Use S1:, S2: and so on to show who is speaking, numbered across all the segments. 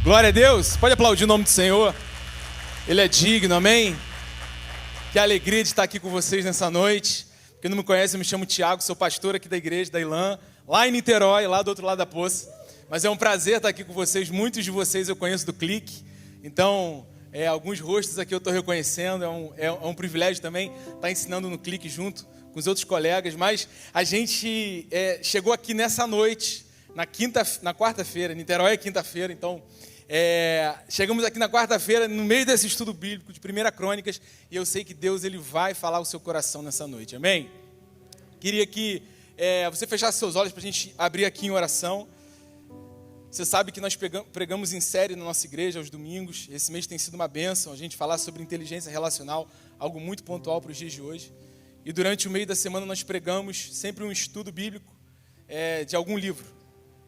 S1: Glória a Deus. Pode aplaudir o nome do Senhor. Ele é digno, amém? Que alegria de estar aqui com vocês nessa noite. Quem não me conhece, eu me chamo Tiago, sou pastor aqui da igreja da Ilan, lá em Niterói, lá do outro lado da poça. Mas é um prazer estar aqui com vocês. Muitos de vocês eu conheço do Clique. Então, alguns rostos aqui eu estou reconhecendo. É um privilégio também estar ensinando no Clique junto com os outros colegas. Mas a gente chegou aqui nessa noite, na quarta-feira. Niterói é quinta-feira, então... chegamos aqui na quarta-feira, no meio desse estudo bíblico de 1 Crônicas, e eu sei que Deus ele vai falar ao seu coração nessa noite, amém? Queria que você fechasse seus olhos para a gente abrir aqui em oração. Você sabe que nós pregamos em série na nossa igreja aos domingos. Esse mês tem sido uma bênção a gente falar sobre inteligência relacional, algo muito pontual para os dias de hoje. E durante o meio da semana nós pregamos sempre um estudo bíblico de algum livro.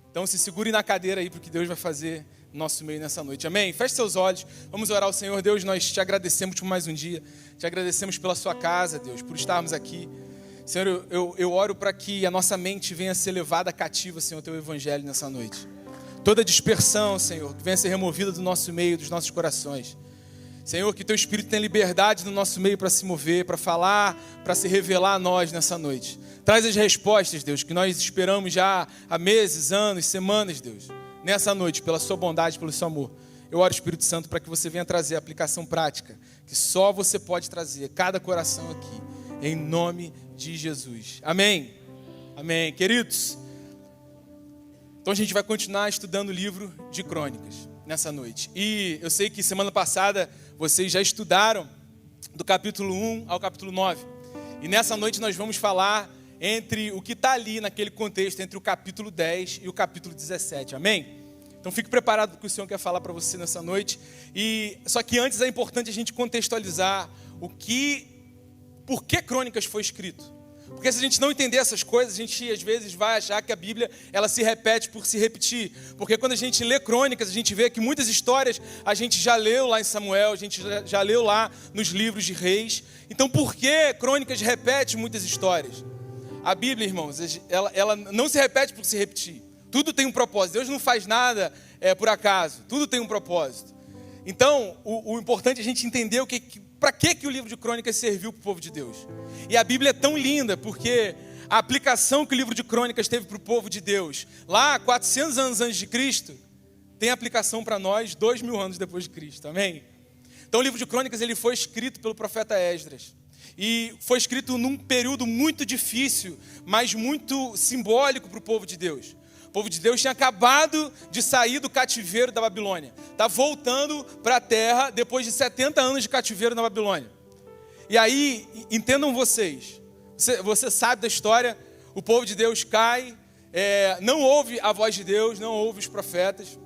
S1: Então se segure na cadeira aí para o que Deus vai fazer no nosso meio nessa noite, amém? Feche seus olhos, vamos orar ao Senhor. Deus, nós te agradecemos por mais um dia, te agradecemos pela sua casa, Deus, por estarmos aqui. Senhor, eu oro para que a nossa mente venha a ser levada cativa, Senhor, ao teu evangelho nessa noite. Toda dispersão, Senhor, que venha a ser removida do nosso meio, dos nossos corações. Senhor, que teu Espírito tenha liberdade no nosso meio para se mover, para falar, para se revelar a nós nessa noite. Traz as respostas, Deus, que nós esperamos já há meses, anos, semanas, Deus. Nessa noite, pela sua bondade, pelo seu amor. Eu oro, Espírito Santo, para que você venha trazer a aplicação prática, que só você pode trazer, cada coração aqui, em nome de Jesus. Amém? Amém. Queridos, então a gente vai continuar estudando o livro de Crônicas nessa noite. E eu sei que semana passada vocês já estudaram do capítulo 1 ao capítulo 9. E nessa noite nós vamos falar entre o que está ali naquele contexto, entre o capítulo 10 e o capítulo 17, amém? Então fique preparado para o que o Senhor quer falar para você nessa noite. Só que antes é importante a gente contextualizar por que Crônicas foi escrito. Porque se a gente não entender essas coisas, a gente às vezes vai achar que a Bíblia ela se repete por se repetir. Porque quando a gente lê Crônicas, a gente vê que muitas histórias a gente já leu lá em Samuel, a gente já leu lá nos livros de Reis. Então por que Crônicas repete muitas histórias? A Bíblia, irmãos, ela não se repete por se repetir. Tudo tem um propósito. Deus não faz nada por acaso. Tudo tem um propósito. Então, o importante é a gente entender para que o livro de Crônicas serviu para o povo de Deus. E a Bíblia é tão linda porque a aplicação que o livro de Crônicas teve para o povo de Deus, lá 400 anos antes de Cristo, tem aplicação para nós 2000 anos depois de Cristo. Amém? Então, o livro de Crônicas ele foi escrito pelo profeta Esdras. E foi escrito num período muito difícil, mas muito simbólico para o povo de Deus. O povo de Deus tinha acabado de sair do cativeiro da Babilônia. Está voltando para a terra depois de 70 anos de cativeiro na Babilônia. E aí, entendam vocês, você sabe da história, o povo de Deus cai, não ouve a voz de Deus, não ouve os profetas.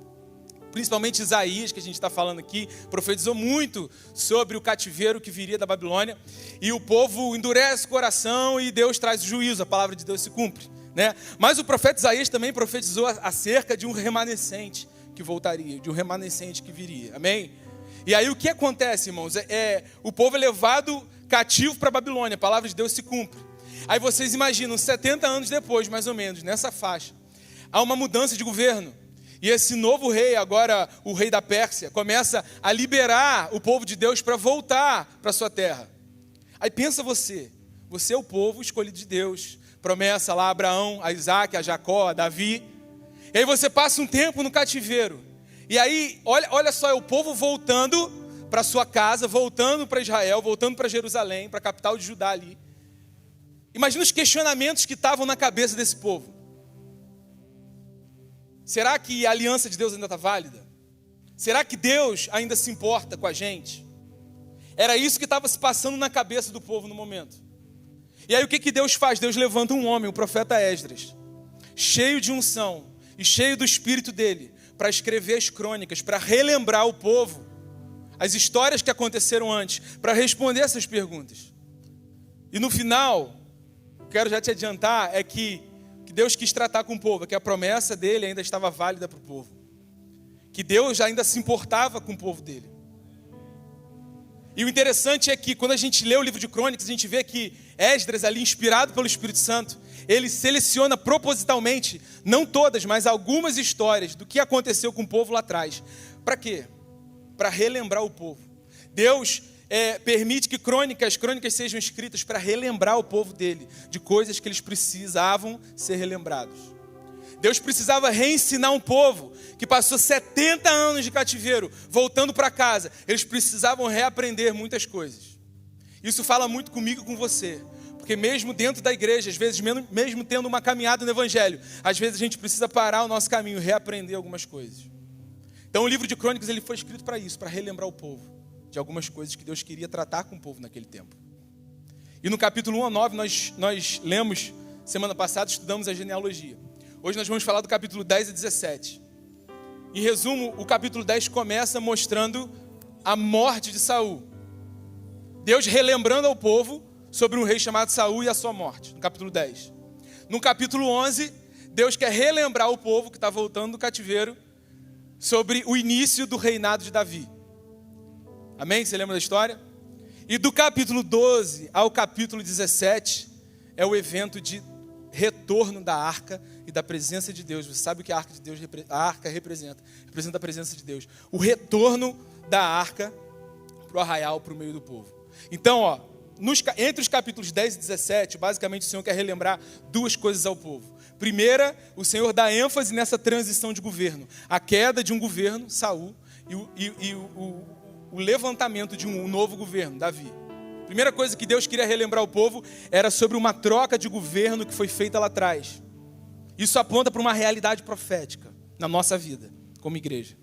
S1: Principalmente Isaías, que a gente está falando aqui, profetizou muito sobre o cativeiro que viria da Babilônia. E o povo endurece o coração e Deus traz o juízo, a palavra de Deus se cumpre, né? Mas o profeta Isaías também profetizou acerca de um remanescente que voltaria, de um remanescente que viria, amém? E aí o que acontece, irmãos? O povo é levado cativo para a Babilônia, a palavra de Deus se cumpre. Aí vocês imaginam, 70 anos depois, mais ou menos, nessa faixa, há uma mudança de governo. E esse novo rei, agora o rei da Pérsia, começa a liberar o povo de Deus para voltar para a sua terra. Aí pensa você é o povo escolhido de Deus, promessa lá a Abraão, a Isaac, a Jacó, a Davi. E aí você passa um tempo no cativeiro. E aí, olha só, é o povo voltando para sua casa, voltando para Israel, voltando para Jerusalém, para a capital de Judá ali. Imagina os questionamentos que estavam na cabeça desse povo. Será que a aliança de Deus ainda está válida? Será que Deus ainda se importa com a gente? Era isso que estava se passando na cabeça do povo no momento. E aí o que Deus faz? Deus levanta um homem, o profeta Esdras, cheio de unção e cheio do espírito dele, para escrever as crônicas, para relembrar o povo as histórias que aconteceram antes, para responder essas perguntas. E no final, quero já te adiantar, é que Deus quis tratar com o povo, que a promessa dele ainda estava válida para o povo. Que Deus ainda se importava com o povo dele. E o interessante é que quando a gente lê o livro de Crônicas, a gente vê que Esdras, ali inspirado pelo Espírito Santo, ele seleciona propositalmente, não todas, mas algumas histórias do que aconteceu com o povo lá atrás, Para quê? Para relembrar o povo. Deus permite que crônicas sejam escritas para relembrar o povo dele de coisas que eles precisavam ser relembrados. Deus precisava reensinar um povo que passou 70 anos de cativeiro, voltando para casa. Eles precisavam reaprender muitas coisas. Isso fala muito comigo e com você. Porque mesmo dentro da igreja, às vezes, mesmo tendo uma caminhada no evangelho, às vezes a gente precisa parar o nosso caminho, reaprender algumas coisas. Então o livro de Crônicas ele foi escrito para isso, para relembrar o povo de algumas coisas que Deus queria tratar com o povo naquele tempo. E no capítulo 1 a 9 nós lemos, semana passada estudamos a genealogia. Hoje nós vamos falar do capítulo 10 a 17. Em resumo, o capítulo 10 começa mostrando a morte de Saul. Deus relembrando ao povo sobre um rei chamado Saul e a sua morte, no capítulo 10. No capítulo 11, Deus quer relembrar o povo que está voltando do cativeiro sobre o início do reinado de Davi. Amém? Você lembra da história? E do capítulo 12 ao capítulo 17 é o evento de retorno da arca e da presença de Deus. Você sabe o que a arca de Deus representa? Representa a presença de Deus. O retorno da arca para o arraial, para o meio do povo. Então, entre os capítulos 10 e 17, basicamente o Senhor quer relembrar duas coisas ao povo. Primeira, o Senhor dá ênfase nessa transição de governo. A queda de um governo, Saul, e o levantamento de um novo governo, Davi. Primeira coisa que Deus queria relembrar ao povo era sobre uma troca de governo que foi feita lá atrás. Isso aponta para uma realidade profética na nossa vida, como igreja.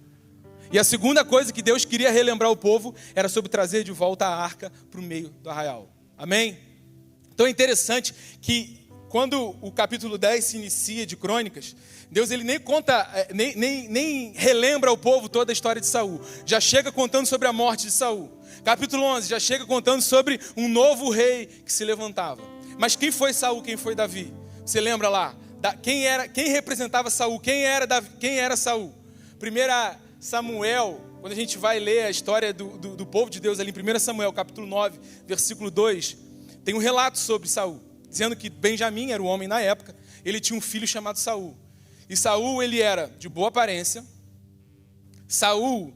S1: E a segunda coisa que Deus queria relembrar ao povo era sobre trazer de volta a arca para o meio do arraial. Amém? Então é interessante que quando o capítulo 10 se inicia de Crônicas, Deus ele nem conta, nem relembra ao povo toda a história de Saul. Já chega contando sobre a morte de Saul. Capítulo 11 já chega contando sobre um novo rei que se levantava. Mas quem foi Saul, quem foi Davi? Você lembra lá? Quem representava Saul? Quem era Saul? 1 Samuel, quando a gente vai ler a história do povo de Deus ali em 1 Samuel, capítulo 9, versículo 2, tem um relato sobre Saul, dizendo que Benjamim era o homem na época, ele tinha um filho chamado Saul. E Saul, ele era de boa aparência. Saul,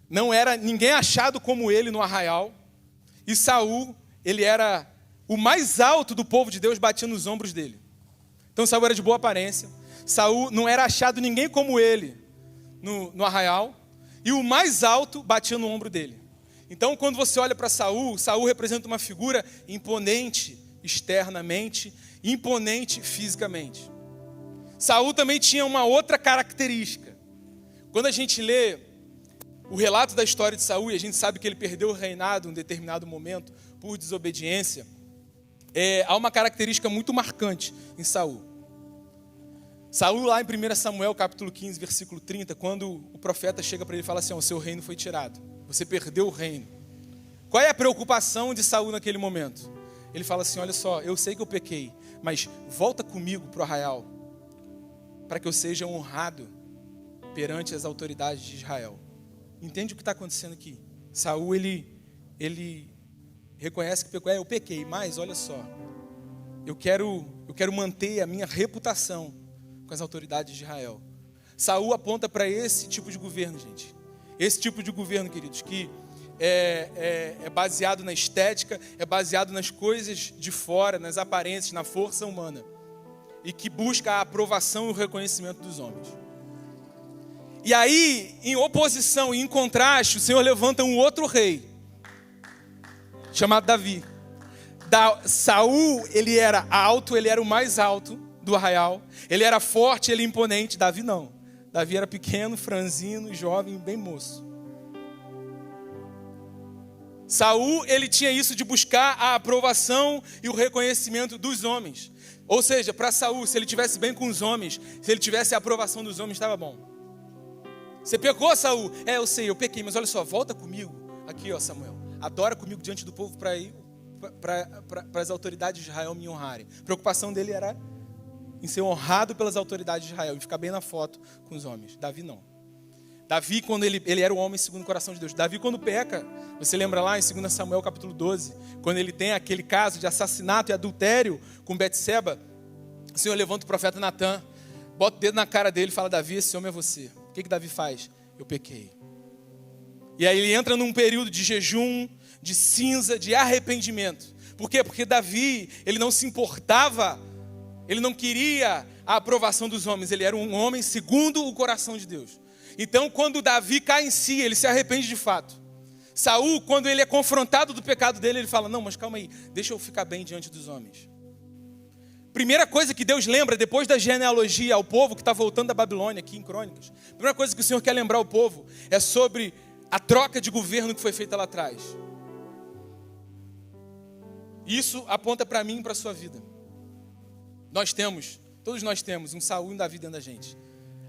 S1: não era ninguém achado como ele no arraial. E Saul, ele era o mais alto do povo de Deus, batia nos ombros dele. Então Saul era de boa aparência. Saul não era achado ninguém como ele no arraial, e o mais alto batia no ombro dele. Então, quando você olha para Saul, Saul representa uma figura imponente externamente, imponente fisicamente. Saul também tinha uma outra característica. Quando a gente lê o relato da história de Saul, e a gente sabe que ele perdeu o reinado em um determinado momento por desobediência, há uma característica muito marcante em Saul. Saul, lá em 1 Samuel, capítulo 15, versículo 30, quando o profeta chega para ele e fala assim, o seu reino foi tirado, você perdeu o reino. Qual é a preocupação de Saul naquele momento? Ele fala assim, olha só, eu sei que eu pequei, mas volta comigo para o arraial, para que eu seja honrado perante as autoridades de Israel. Entende o que está acontecendo aqui? Saul, ele reconhece que pecou, eu pequei, mas olha só, eu quero manter a minha reputação com as autoridades de Israel. Saul aponta para esse tipo de governo, gente. Esse tipo de governo, queridos, que é baseado na estética, é baseado nas coisas de fora, nas aparências, na força humana. E que busca a aprovação e o reconhecimento dos homens. E aí, em oposição e em contraste, o Senhor levanta um outro rei, chamado Davi. Saul, ele era alto, ele era o mais alto do arraial. Ele era forte, ele imponente. Davi não. Davi era pequeno, franzino, jovem, bem moço. Saul, ele tinha isso de buscar a aprovação e o reconhecimento dos homens. Ou seja, para Saul, se ele estivesse bem com os homens, se ele tivesse a aprovação dos homens, estava bom. Você pecou, Saul? Eu sei, eu pequei, mas olha só, volta comigo. Aqui, Samuel. Adora comigo diante do povo para as autoridades de Israel me honrarem. A preocupação dele era em ser honrado pelas autoridades de Israel e ficar bem na foto com os homens. Davi não. Davi, quando ele era o homem segundo o coração de Deus. Davi, quando peca, você lembra lá em 2 Samuel capítulo 12, quando ele tem aquele caso de assassinato e adultério com Betseba, o Senhor levanta o profeta Natã, bota o dedo na cara dele e fala, Davi, esse homem é você. O que Davi faz? eu pequei. E aí ele entra num período de jejum, de cinza, de arrependimento. Por quê? Porque Davi, ele não se importava, ele não queria a aprovação dos homens, ele era um homem segundo o coração de Deus. Então, quando Davi cai em si, ele se arrepende de fato. Saul, quando ele é confrontado do pecado dele, ele fala, não, mas calma aí, deixa eu ficar bem diante dos homens. Primeira coisa que Deus lembra, depois da genealogia ao povo que está voltando da Babilônia, aqui em Crônicas, a primeira coisa que o Senhor quer lembrar ao povo é sobre a troca de governo que foi feita lá atrás. Isso aponta para mim e para a sua vida. Todos nós temos um Saul e um Davi dentro da gente.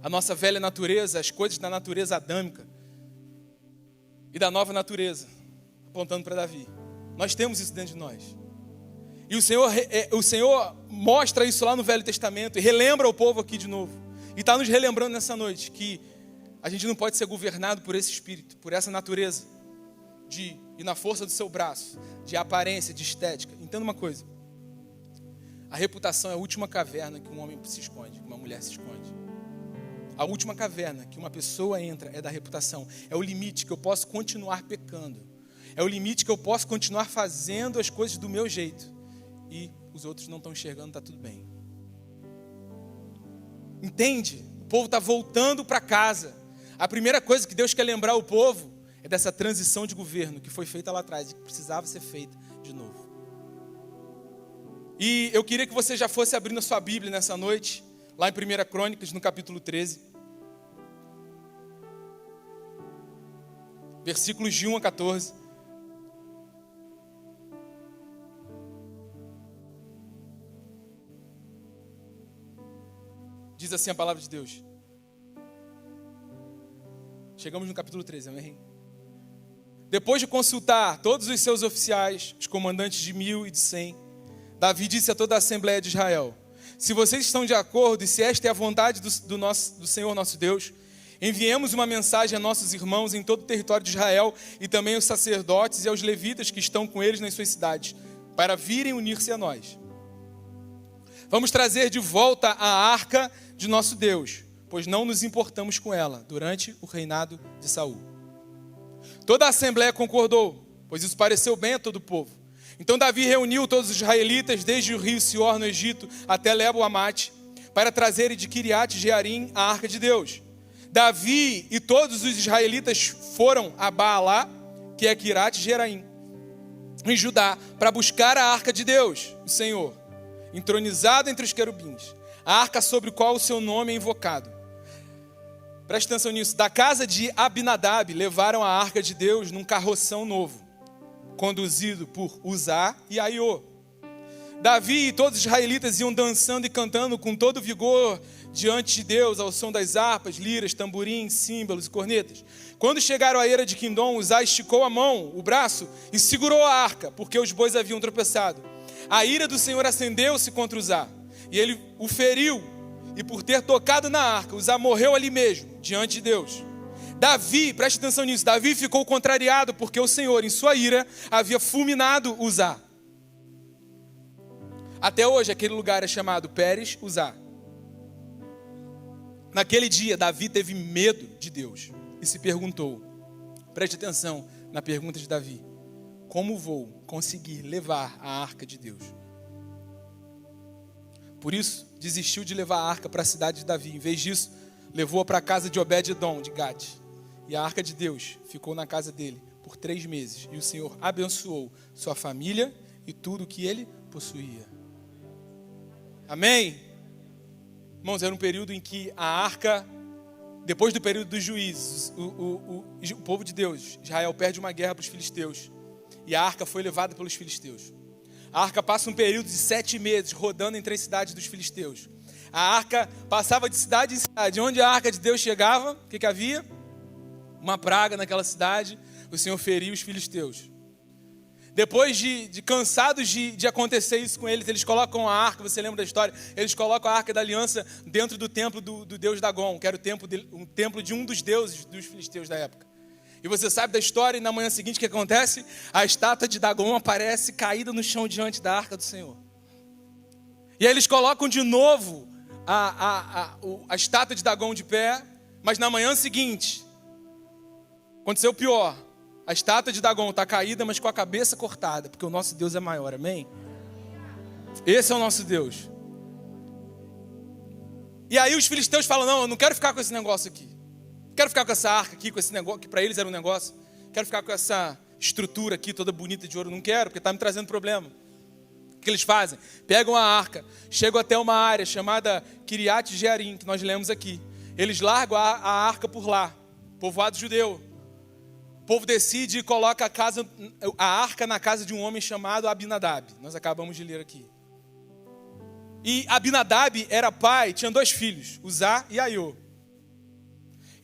S1: A nossa velha natureza, as coisas da natureza adâmica e da nova natureza, apontando para Davi. Nós temos isso dentro de nós. E o Senhor mostra isso lá no Velho Testamento e relembra o povo aqui de novo. E está nos relembrando nessa noite que a gente não pode ser governado por esse espírito, por essa natureza, e na força do seu braço, de aparência, de estética. Entenda uma coisa. A reputação é a última caverna que um homem se esconde, que uma mulher se esconde. A última caverna que uma pessoa entra é da reputação. É o limite que eu posso continuar pecando. É o limite que eu posso continuar fazendo as coisas do meu jeito. E os outros não estão enxergando, está tudo bem. Entende? O povo está voltando para casa. A primeira coisa que Deus quer lembrar o povo é dessa transição de governo que foi feita lá atrás e que precisava ser feita de novo. E eu queria que você já fosse abrindo a sua Bíblia nessa noite, lá em 1 Crônicas, no capítulo 13. Versículos de 1 a 14. Diz assim a palavra de Deus. Chegamos no capítulo 13, amém? Depois de consultar todos os seus oficiais, os comandantes de 1000 e de 100, Davi disse a toda a Assembleia de Israel: se vocês estão de acordo e se esta é a vontade do Senhor nosso Deus, enviemos uma mensagem a nossos irmãos em todo o território de Israel e também aos sacerdotes e aos levitas que estão com eles nas suas cidades, para virem unir-se a nós. Vamos trazer de volta a arca de nosso Deus, pois não nos importamos com ela durante o reinado de Saul. Toda a Assembleia concordou, pois isso pareceu bem a todo o povo. Então Davi reuniu todos os israelitas, desde o rio Sior no Egito até Lebo-Amate, para trazerem de Kiriat Jearim a arca de Deus. Davi e todos os israelitas foram a Baalá, que é Kiriat Jearim, em Judá, para buscar a arca de Deus, o Senhor, entronizado entre os querubins, a arca sobre a qual o seu nome é invocado. Preste atenção nisso. Da casa de Abinadab levaram a arca de Deus num carroção novo, conduzido por Uzá e Aiô. Davi e todos os israelitas iam dançando e cantando com todo vigor diante de Deus, ao som das harpas, liras, tamborins, símbolos e cornetas. Quando chegaram à eira de Quindom, Uzá esticou a mão, o braço, e segurou a arca, porque os bois haviam tropeçado. A ira do Senhor acendeu-se contra Uzá, e ele o feriu, e por ter tocado na arca, Uzá morreu ali mesmo, diante de Deus. Davi, preste atenção nisso, Davi ficou contrariado, porque o Senhor, em sua ira, havia fulminado Uzá. Até hoje, aquele lugar é chamado Pérez Uzá. Naquele dia, Davi teve medo de Deus e se perguntou, preste atenção na pergunta de Davi: como vou conseguir levar a arca de Deus? Por isso, desistiu de levar a arca para a cidade de Davi. Em vez disso, levou-a para a casa de Obed-edom, de Gate. E a arca de Deus ficou na casa dele por 3 meses. E o Senhor abençoou sua família e tudo o que ele possuía. Amém? Irmãos, era um período em que a arca, depois do período dos juízes, o povo de Deus, Israel, perde uma guerra para os filisteus. E a arca foi levada pelos filisteus. A arca passa um período de 7 meses rodando entre as cidades dos filisteus. A arca passava de cidade em cidade. Onde a arca de Deus chegava, o que havia? Uma praga naquela cidade. O Senhor feriu os filisteus. Depois de cansados de acontecer isso com eles, eles colocam a arca, você lembra da história? Eles colocam a arca da aliança dentro do templo do deus Dagon, que era o templo de um dos deuses dos filisteus da época. E você sabe da história, e na manhã seguinte o que acontece? A estátua de Dagon aparece caída no chão diante da arca do Senhor. E aí eles colocam de novo a estátua de Dagon de pé, mas na manhã seguinte, Aconteceu o pior. A estátua de Dagon está caída, mas com a cabeça cortada, porque o nosso Deus é maior, amém? Esse é o nosso Deus. E aí os filisteus falam, não, eu não quero ficar com esse negócio aqui. Não quero ficar com essa arca aqui, com esse negócio, que para eles era um negócio. Quero ficar com essa estrutura aqui, toda bonita de ouro. Não quero, porque está me trazendo problema. O que eles fazem? Pegam a arca, chegam até uma área chamada Kiriat Jearim, que nós lemos aqui. Eles largam a arca por lá, povoado judeu. O povo decide e coloca a arca na casa de um homem chamado Abinadab. Nós acabamos de ler aqui. E Abinadab era pai, tinha 2 filhos, Uzá e Aiô.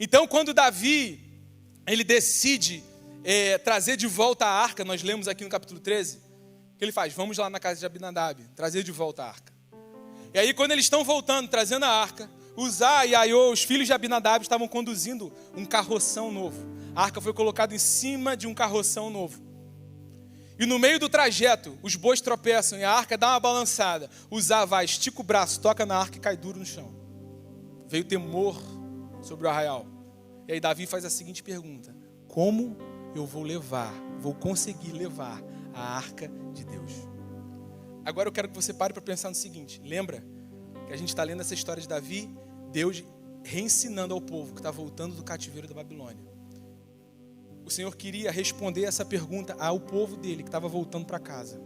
S1: Então, quando Davi, ele decide trazer de volta a arca, nós lemos aqui no capítulo 13, o que ele faz? Vamos lá na casa de Abinadab, trazer de volta a arca. E aí, quando eles estão voltando, trazendo a arca, Uzá e Aiô, os filhos de Abinadab, estavam conduzindo um carroção novo. A arca foi colocada em cima de um carroção novo. E no meio do trajeto, os bois tropeçam e a arca dá uma balançada. Uzá vai, estica o braço, toca na arca e cai duro no chão. Veio temor sobre o arraial. E aí Davi faz a seguinte pergunta: como eu vou conseguir levar a arca de Deus? Agora eu quero que você pare para pensar no seguinte. Lembra que a gente está lendo essa história de Davi, Deus reensinando ao povo que está voltando do cativeiro da Babilônia. O Senhor queria responder essa pergunta ao povo dele que estava voltando para casa.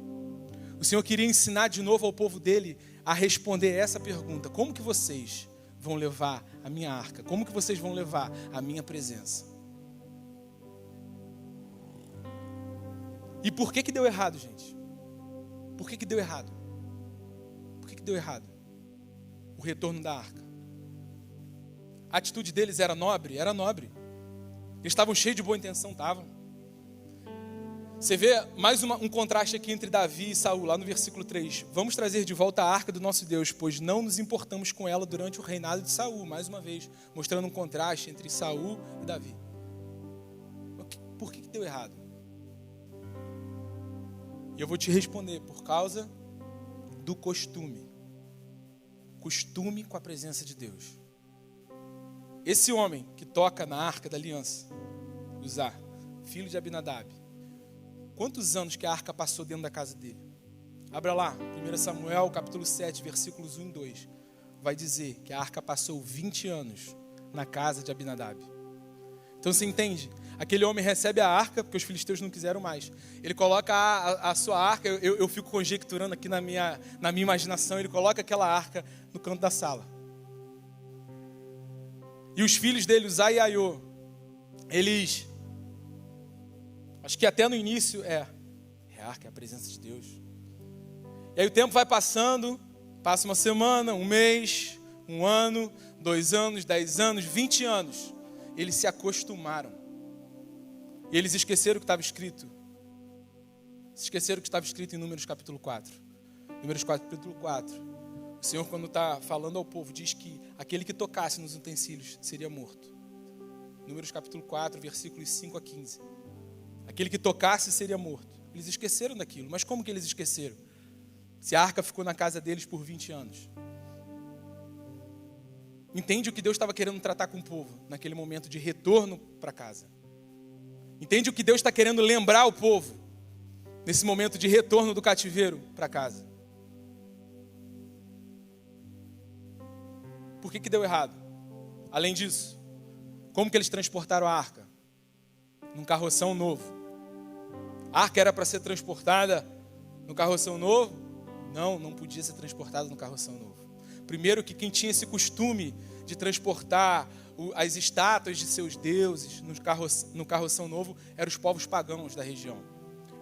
S1: O Senhor queria ensinar de novo ao povo dele a responder essa pergunta: como que vocês vão levar a minha arca? Como que vocês vão levar a minha presença? E por que deu errado, gente? Por que deu errado? Por que deu errado? O retorno da arca. A atitude deles era nobre? Era nobre. Eles estavam cheios de boa intenção, estavam. Você vê mais um contraste aqui entre Davi e Saul, lá no versículo 3. Vamos trazer de volta a arca do nosso Deus, pois não nos importamos com ela durante o reinado de Saul. Mais uma vez, mostrando um contraste entre Saul e Davi. Por que deu errado? E eu vou te responder: por causa do costume. Costume com a presença de Deus. Esse homem que toca na arca da aliança, Uzá, filho de Abinadab, quantos anos que a arca passou dentro da casa dele? Abra lá, 1 Samuel, capítulo 7, versículos 1 e 2. Vai dizer que a arca passou 20 anos na casa de Abinadab. Então você entende? Aquele homem recebe a arca, porque os filisteus não quiseram mais. Ele coloca a sua arca, eu fico conjecturando aqui na minha imaginação, ele coloca aquela arca no canto da sala. E os filhos dele, Uzá e Aiô, eles, acho que até no início, a arca é a presença de Deus. E aí o tempo vai passando, passa uma semana, um mês, um ano, 2 anos, 10 anos, 20 anos. Eles se acostumaram. E eles esqueceram o que estava escrito. Esqueceram o que estava escrito em Números capítulo 4. Números capítulo 4. O Senhor, quando está falando ao povo, diz que aquele que tocasse nos utensílios seria morto. Números capítulo 4, versículos 5 a 15. Aquele que tocasse seria morto. Eles esqueceram daquilo. Mas como que eles esqueceram? Se a arca ficou na casa deles por 20 anos. Entende o que Deus estava querendo tratar com o povo naquele momento de retorno para casa. Entende o que Deus está querendo lembrar o povo nesse momento de retorno do cativeiro para casa. Por que deu errado? Além disso, como que eles transportaram a arca? Num carroção novo. A arca era para ser transportada no carroção novo? Não podia ser transportada no carroção novo. Primeiro que quem tinha esse costume de transportar as estátuas de seus deuses no carroção novo eram os povos pagãos da região.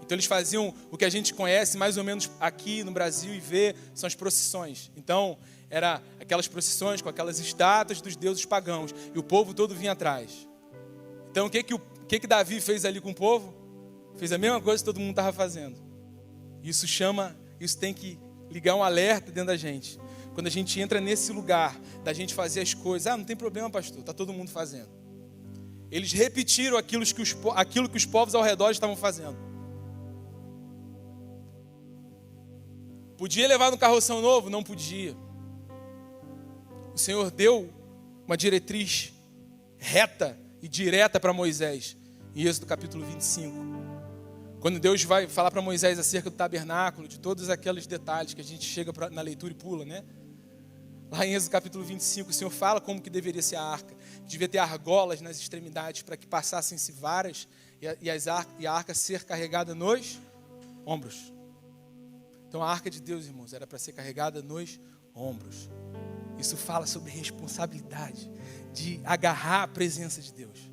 S1: Então eles faziam o que a gente conhece mais ou menos aqui no Brasil e vê, são as procissões. Então, era aquelas procissões com aquelas estátuas dos deuses pagãos. E o povo todo vinha atrás. Então, o que Davi fez ali com o povo? Fez a mesma coisa que todo mundo estava fazendo. Isso tem que ligar um alerta dentro da gente. Quando a gente entra nesse lugar da gente fazer as coisas, não tem problema, pastor, está todo mundo fazendo. Eles repetiram aquilo que os povos ao redor estavam fazendo. Podia levar no carroção novo? Não podia. O Senhor deu uma diretriz reta e direta para Moisés. em Êxodo capítulo 25. Quando Deus vai falar para Moisés acerca do tabernáculo, de todos aqueles detalhes que a gente chega na leitura e pula, né? Lá em Êxodo capítulo 25, o Senhor fala como que deveria ser a arca. Devia ter argolas nas extremidades para que passassem-se varas e a arca ser carregada nos ombros. Então a arca de Deus, irmãos, era para ser carregada nos ombros. Isso fala sobre responsabilidade de agarrar a presença de Deus.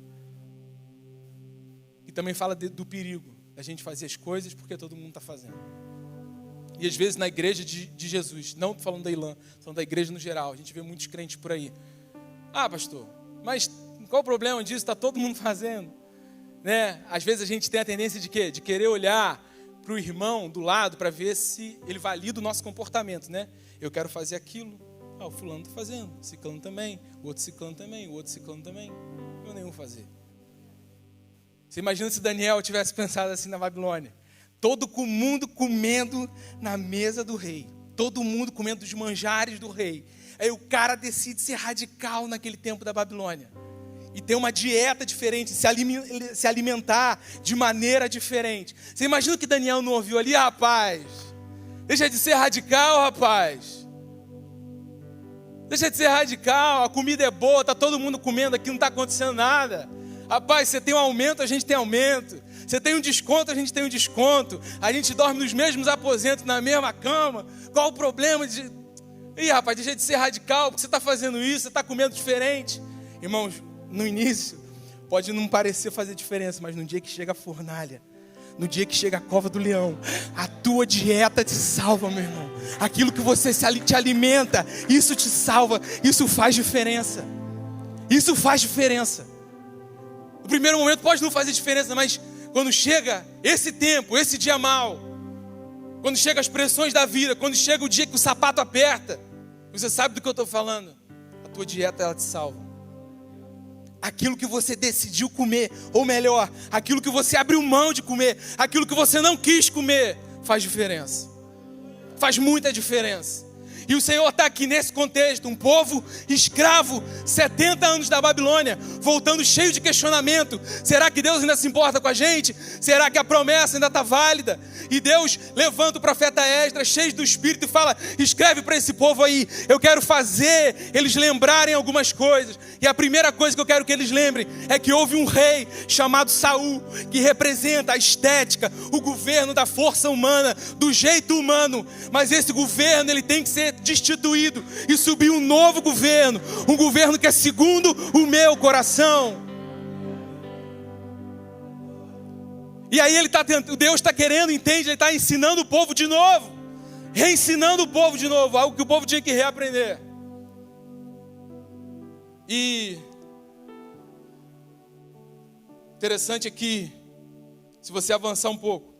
S1: E também fala do perigo da gente fazer as coisas porque todo mundo está fazendo. E às vezes na igreja de Jesus, não estou falando da Ilã, falando da igreja no geral, a gente vê muitos crentes por aí. Ah, pastor, mas qual o problema disso? Está todo mundo fazendo. Né? Às vezes a gente tem a tendência de quê? De querer olhar para o irmão do lado para ver se ele valida o nosso comportamento. Né? Eu quero fazer aquilo. Ah, o fulano está fazendo, o ciclano também, o outro ciclano também, o outro ciclano também. Eu nenhum fazer. Você imagina se Daniel tivesse pensado assim na Babilônia. Todo mundo comendo na mesa do rei. Todo mundo comendo dos manjares do rei. Aí o cara decide ser radical naquele tempo da Babilônia. E ter uma dieta diferente, se alimentar de maneira diferente. Você imagina que Daniel não ouviu ali? Rapaz, deixa de ser radical, rapaz. Deixa de ser radical, a comida é boa, está todo mundo comendo aqui, não está acontecendo nada. Rapaz, você tem um aumento, a gente tem aumento. Você tem um desconto, a gente tem um desconto. A gente dorme nos mesmos aposentos, na mesma cama. Qual o problema de... Ih, rapaz, deixa de ser radical, porque você está fazendo isso, você está comendo diferente. Irmãos, no início, pode não parecer fazer diferença, mas no dia que chega a fornalha, no dia que chega a cova do leão, a tua dieta te salva, meu irmão. Aquilo que você te alimenta, isso te salva, isso faz diferença. Isso faz diferença. No primeiro momento pode não fazer diferença, mas quando chega esse tempo, esse dia mau, quando chega as pressões da vida, quando chega o dia que o sapato aperta, você sabe do que eu estou falando. A tua dieta, ela te salva. Aquilo que você decidiu comer, ou melhor, aquilo que você abriu mão de comer, aquilo que você não quis comer, faz diferença. Faz muita diferença. E o Senhor está aqui nesse contexto, um povo escravo, 70 anos da Babilônia, voltando cheio de questionamento. Será que Deus ainda se importa com a gente? Será que a promessa ainda está válida? E Deus levanta o profeta Esdras, cheio do Espírito, e fala: escreve para esse povo aí, eu quero fazer eles lembrarem algumas coisas. E a primeira coisa que eu quero que eles lembrem é que houve um rei chamado Saul, que representa a estética, o governo da força humana, do jeito humano. Mas esse governo, ele tem que ser destituído e subir um novo governo, um governo que é segundo o meu coração. E aí Deus está querendo, entende? Ele está ensinando o povo de novo, reensinando o povo de novo, algo que o povo tinha que reaprender. E interessante é que, se você avançar um pouco,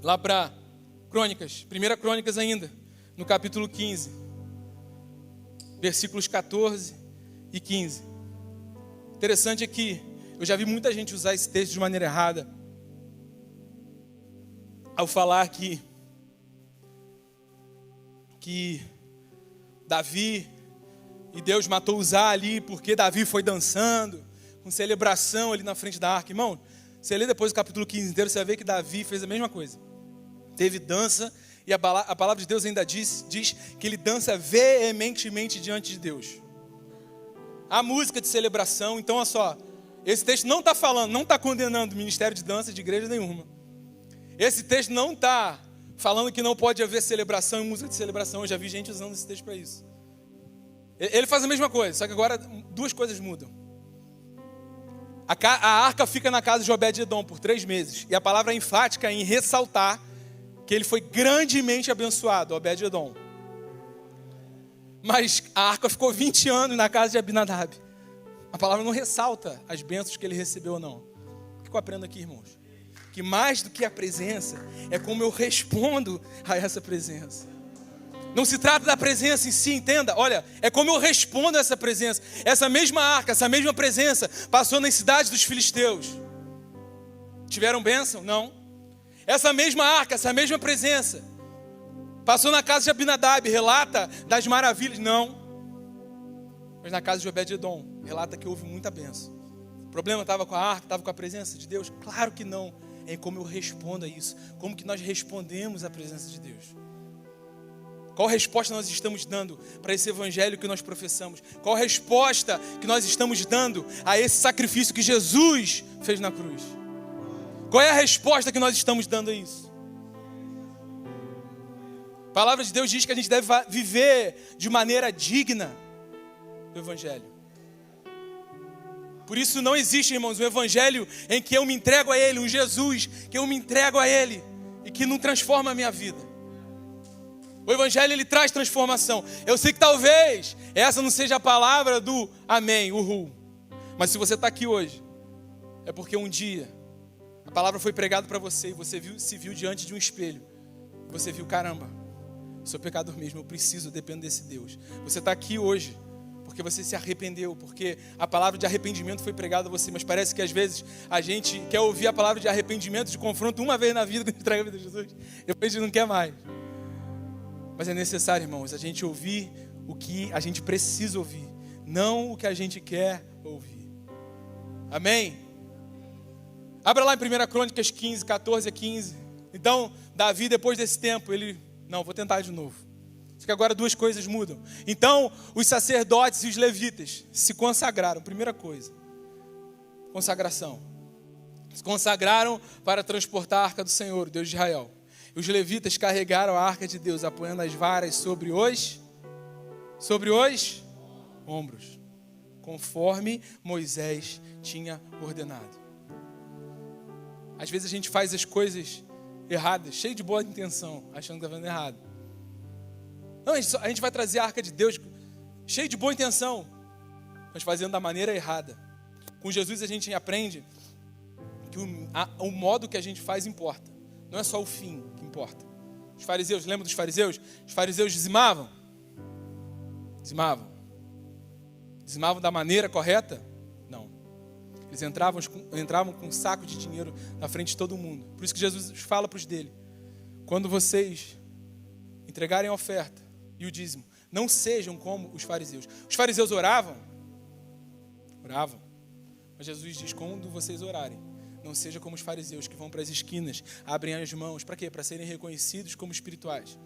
S1: lá para Crônicas, 1 Crônicas ainda, no capítulo 15, versículos 14 e 15. Interessante é que eu já vi muita gente usar esse texto de maneira errada, ao falar que Davi e Deus matou Uzá ali porque Davi foi dançando, com celebração ali na frente da arca. Irmão, você lê depois o capítulo 15 inteiro, você vai ver que Davi fez a mesma coisa. Teve dança. E a palavra de Deus ainda diz que ele dança veementemente diante de Deus. A música de celebração. Então, olha só, esse texto não está falando, não está condenando o ministério de dança de igreja nenhuma. Esse texto não está falando que não pode haver celebração e música de celebração. Eu já vi gente usando esse texto para isso. Ele faz a mesma coisa, só que agora duas coisas mudam. A arca fica na casa de Obed-Edom por 3 meses. E a palavra é enfática em ressaltar que ele foi grandemente abençoado, Obed-Edom. Mas a arca ficou 20 anos na casa de Abinadab. A palavra não ressalta as bênçãos que ele recebeu ou não. O que eu aprendo aqui, irmãos? Que mais do que a presença, é como eu respondo a essa presença. Não se trata da presença em si, entenda. Olha, é como eu respondo a essa presença. Essa mesma arca, essa mesma presença passou nas cidades dos filisteus. Tiveram bênção? Não. Essa mesma arca, essa mesma presença passou na casa de Abinadab, relata das maravilhas? Não. Mas na casa de Obed-Edom, relata que houve muita bênção. problema estava com a arca, estava com a presença de Deus? Claro que não. É como eu respondo a isso. Como que nós respondemos à presença de Deus? Qual resposta nós estamos dando para esse evangelho que nós professamos? Qual resposta que nós estamos dando a esse sacrifício que Jesus fez na cruz? Qual é a resposta que nós estamos dando a isso? A palavra de Deus diz que a gente deve viver de maneira digna do evangelho. Por isso não existe, irmãos, um evangelho em que eu me entrego a Ele, um Jesus que eu me entrego a Ele e que não transforma a minha vida. O evangelho, ele traz transformação. Eu sei que talvez essa não seja a palavra do amém, uhul. Mas se você está aqui hoje, é porque um dia a palavra foi pregada para você e você se viu diante de um espelho. Você viu, caramba, eu sou pecador mesmo, eu preciso, eu dependo desse Deus. Você está aqui hoje porque você se arrependeu, porque a palavra de arrependimento foi pregada a você, mas parece que às vezes a gente quer ouvir a palavra de arrependimento, de confronto uma vez na vida, quando entrega a vida a Jesus, depois a gente não quer mais. Mas é necessário, irmãos, a gente ouvir o que a gente precisa ouvir, não o que a gente quer ouvir. Amém? Abra lá em 1 Crônicas 15, 14 a 15. Então, Davi, depois desse tempo, vou tentar de novo. Só que agora duas coisas mudam. Então, os sacerdotes e os levitas se consagraram. Primeira coisa, consagração. Se consagraram para transportar a arca do Senhor, Deus de Israel. E os levitas carregaram a arca de Deus, apoiando as varas sobre os ombros, conforme Moisés tinha ordenado. Às vezes a gente faz as coisas erradas, cheio de boa intenção, achando que está fazendo errado. Não, a gente vai trazer a arca de Deus cheio de boa intenção, mas fazendo da maneira errada. Com Jesus a gente aprende que o modo que a gente faz importa. Não é só o fim que importa. Os fariseus, lembra dos fariseus? Os fariseus dizimavam. Dizimavam da maneira correta? Não. Eles entravam com um saco de dinheiro na frente de todo mundo. Por isso que Jesus fala para os dele: quando vocês entregarem a oferta e o dízimo, não sejam como os fariseus. Os fariseus oravam. Mas Jesus diz: quando vocês orarem, não seja como os fariseus que vão para as esquinas, abrem as mãos. Para quê? Para serem reconhecidos como espirituais.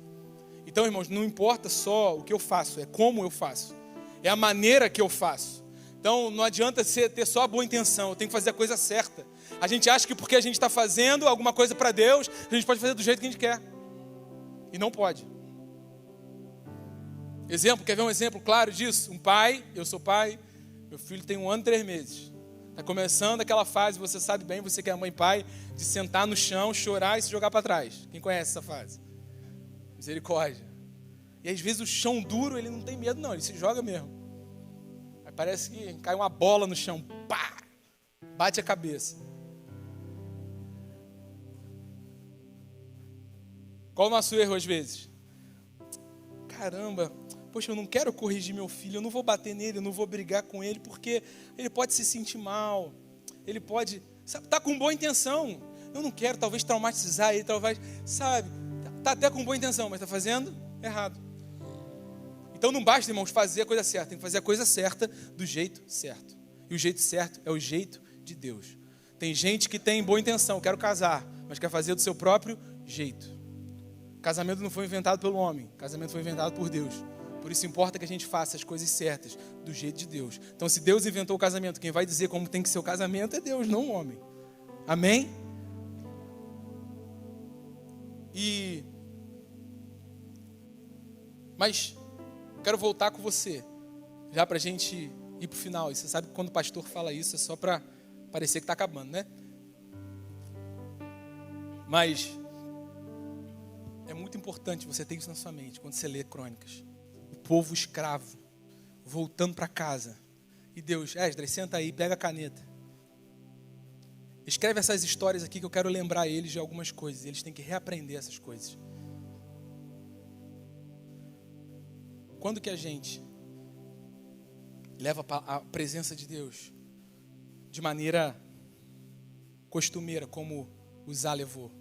S1: Então, irmãos, não importa só o que eu faço, é como eu faço. É a maneira que eu faço. Então, não adianta ter só a boa intenção, eu tenho que fazer a coisa certa. A gente acha que porque a gente está fazendo alguma coisa para Deus, a gente pode fazer do jeito que a gente quer. E não pode. Exemplo, quer ver um exemplo claro disso? Um pai, eu sou pai, meu filho tem 1 ano e 3 meses. Está começando aquela fase, você sabe bem, você que é mãe e pai, de sentar no chão, chorar e se jogar para trás. Quem conhece essa fase? Misericórdia. E às vezes o chão duro, ele não tem medo não, ele se joga mesmo. Aí parece que cai uma bola no chão, pá, bate a cabeça. Qual o nosso erro às vezes? Caramba, poxa, eu não quero corrigir meu filho, eu não vou bater nele, eu não vou brigar com ele, porque ele pode se sentir mal, ele pode, tá com boa intenção, eu não quero talvez traumatizar ele, talvez, sabe, tá até com boa intenção, mas está fazendo errado. Então não basta, irmãos, fazer a coisa certa, tem que fazer a coisa certa do jeito certo. E o jeito certo é o jeito de Deus. Tem gente que tem boa intenção, quero casar, mas quer fazer do seu próprio jeito. Casamento não foi inventado pelo homem, casamento foi inventado por Deus. Por isso importa que a gente faça as coisas certas, do jeito de Deus. Então se Deus inventou o casamento, quem vai dizer como tem que ser o casamento é Deus, não o homem. Amém? Mas quero voltar com você, já para a gente ir para o final. E você sabe que quando o pastor fala isso é só para parecer que está acabando, né? Mas é muito importante você ter isso na sua mente quando você lê Crônicas. O povo escravo, voltando para casa. E Deus, Esdras, senta aí, pega a caneta. Escreve essas histórias aqui que eu quero lembrar eles de algumas coisas. Eles têm que reaprender essas coisas. Quando que a gente leva a presença de Deus de maneira costumeira, como o Zá levou?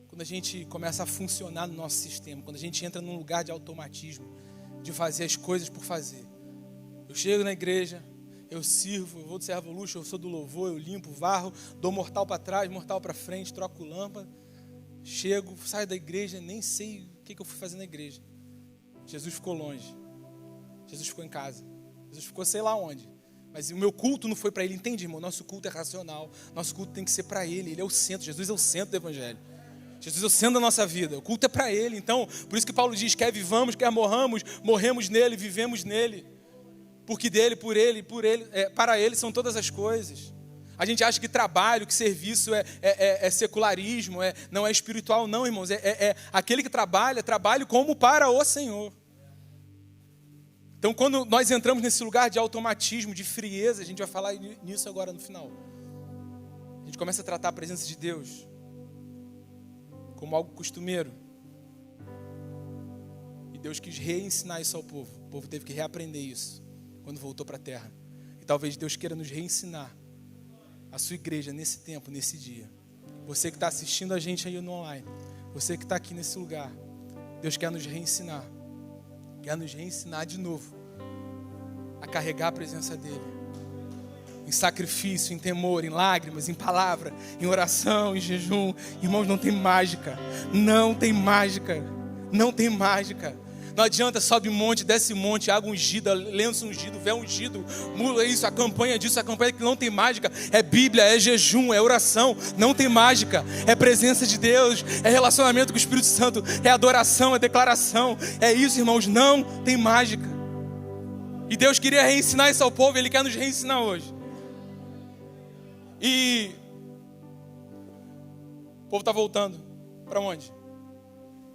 S1: Quando a gente começa a funcionar no nosso sistema, quando a gente entra num lugar de automatismo, de fazer as coisas por fazer. Eu chego na igreja, eu sirvo, eu vou do servo luxo, eu sou do louvor, eu limpo, varro, dou mortal para trás, mortal para frente, troco lâmpada, chego, saio da igreja, nem sei o que eu fui fazer na igreja. Jesus ficou longe, Jesus ficou em casa, Jesus ficou sei lá onde, mas o meu culto não foi para ele, entende, irmão? Nosso culto é racional, nosso culto tem que ser para ele, ele é o centro, Jesus é o centro do evangelho. Jesus é o centro da nossa vida, o culto é para ele. Então, por isso que Paulo diz, quer vivamos, quer morramos, morremos nele, vivemos nele. Porque dele, por ele, para ele são todas as coisas. A gente acha que trabalho, que serviço é secularismo, não é espiritual, não, irmãos. Aquele que trabalha como para o Senhor. Então, quando nós entramos nesse lugar de automatismo, de frieza, a gente vai falar nisso agora no final. A gente começa a tratar a presença de Deus como algo costumeiro. E Deus quis reensinar isso ao povo. O povo teve que reaprender isso quando voltou para a terra. E talvez Deus queira nos reensinar a sua igreja nesse tempo, nesse dia. Você que está assistindo a gente aí no online, você que está aqui nesse lugar, Deus quer nos reensinar. Quer nos reensinar de novo a carregar a presença dEle. Em sacrifício, em temor, em lágrimas, em palavra, em oração, em jejum. Irmãos, não tem mágica. Não tem mágica. Não tem mágica. Não adianta, sobe monte, desce monte, água ungida, lenço ungido, véu ungido, mula isso, a campanha disso, a campanha que não tem mágica. É Bíblia, é jejum, é oração. Não tem mágica. É presença de Deus, é relacionamento com o Espírito Santo, é adoração, é declaração. É isso, irmãos, não tem mágica. E Deus queria reensinar isso ao povo, Ele quer nos reensinar hoje. E o povo está voltando. Para onde?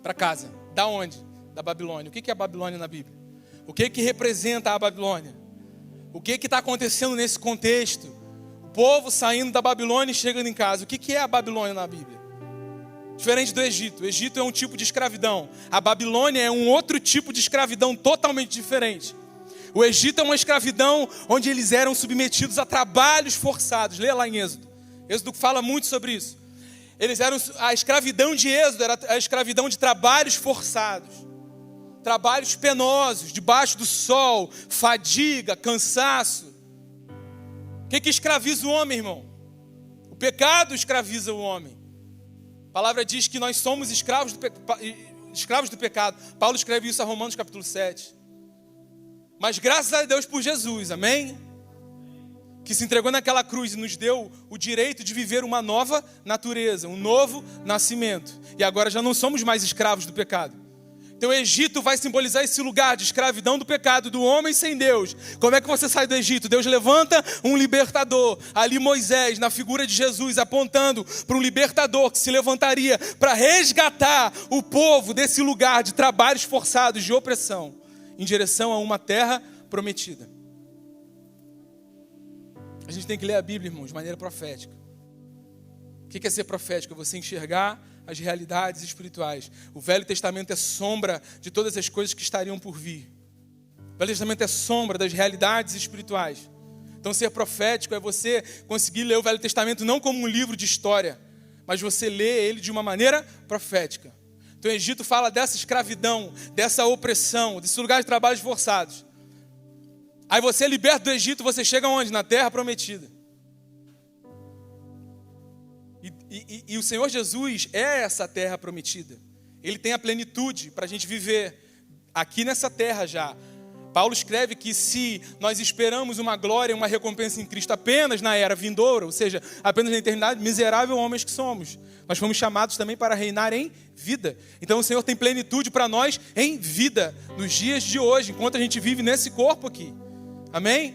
S1: Para casa. Da onde? Da Babilônia. O que é a Babilônia na Bíblia? O que representa a Babilônia? O que está acontecendo nesse contexto? O povo saindo da Babilônia e chegando em casa. O que é a Babilônia na Bíblia? Diferente do Egito. O Egito é um tipo de escravidão. A Babilônia é um outro tipo de escravidão totalmente diferente. O Egito é uma escravidão onde eles eram submetidos a trabalhos forçados. Lê lá em Êxodo. Êxodo fala muito sobre isso. A escravidão de Êxodo era a escravidão de trabalhos forçados. Trabalhos penosos, debaixo do sol, fadiga, cansaço. O que escraviza o homem, irmão? O pecado escraviza o homem. A palavra diz que nós somos escravos do pecado. Paulo escreve isso a Romanos capítulo 7. Mas graças a Deus por Jesus, amém? Que se entregou naquela cruz e nos deu o direito de viver uma nova natureza, um novo nascimento. E agora já não somos mais escravos do pecado. Então o Egito vai simbolizar esse lugar de escravidão do pecado, do homem sem Deus. Como é que você sai do Egito? Deus levanta um libertador. Ali Moisés, na figura de Jesus, apontando para um libertador que se levantaria para resgatar o povo desse lugar de trabalhos forçados, de opressão, em direção a uma terra prometida. A gente tem que ler a Bíblia, irmãos, de maneira profética. O que é ser profético? É você enxergar as realidades espirituais. O Velho Testamento é sombra de todas as coisas que estariam por vir. O Velho Testamento é sombra das realidades espirituais. Então ser profético é você conseguir ler o Velho Testamento não como um livro de história, mas você lê ele de uma maneira profética. Então o Egito fala dessa escravidão, dessa opressão, desse lugar de trabalhos forçados. Aí você liberta do Egito, você chega onde? Na terra prometida. E o Senhor Jesus é essa terra prometida. Ele tem a plenitude para a gente viver aqui nessa terra já. Paulo escreve que se nós esperamos uma glória, uma recompensa em Cristo apenas na era vindoura, ou seja, apenas na eternidade, miserável homens que somos. Nós fomos chamados também para reinar em vida. Então o Senhor tem plenitude para nós em vida, nos dias de hoje, enquanto a gente vive nesse corpo aqui. Amém?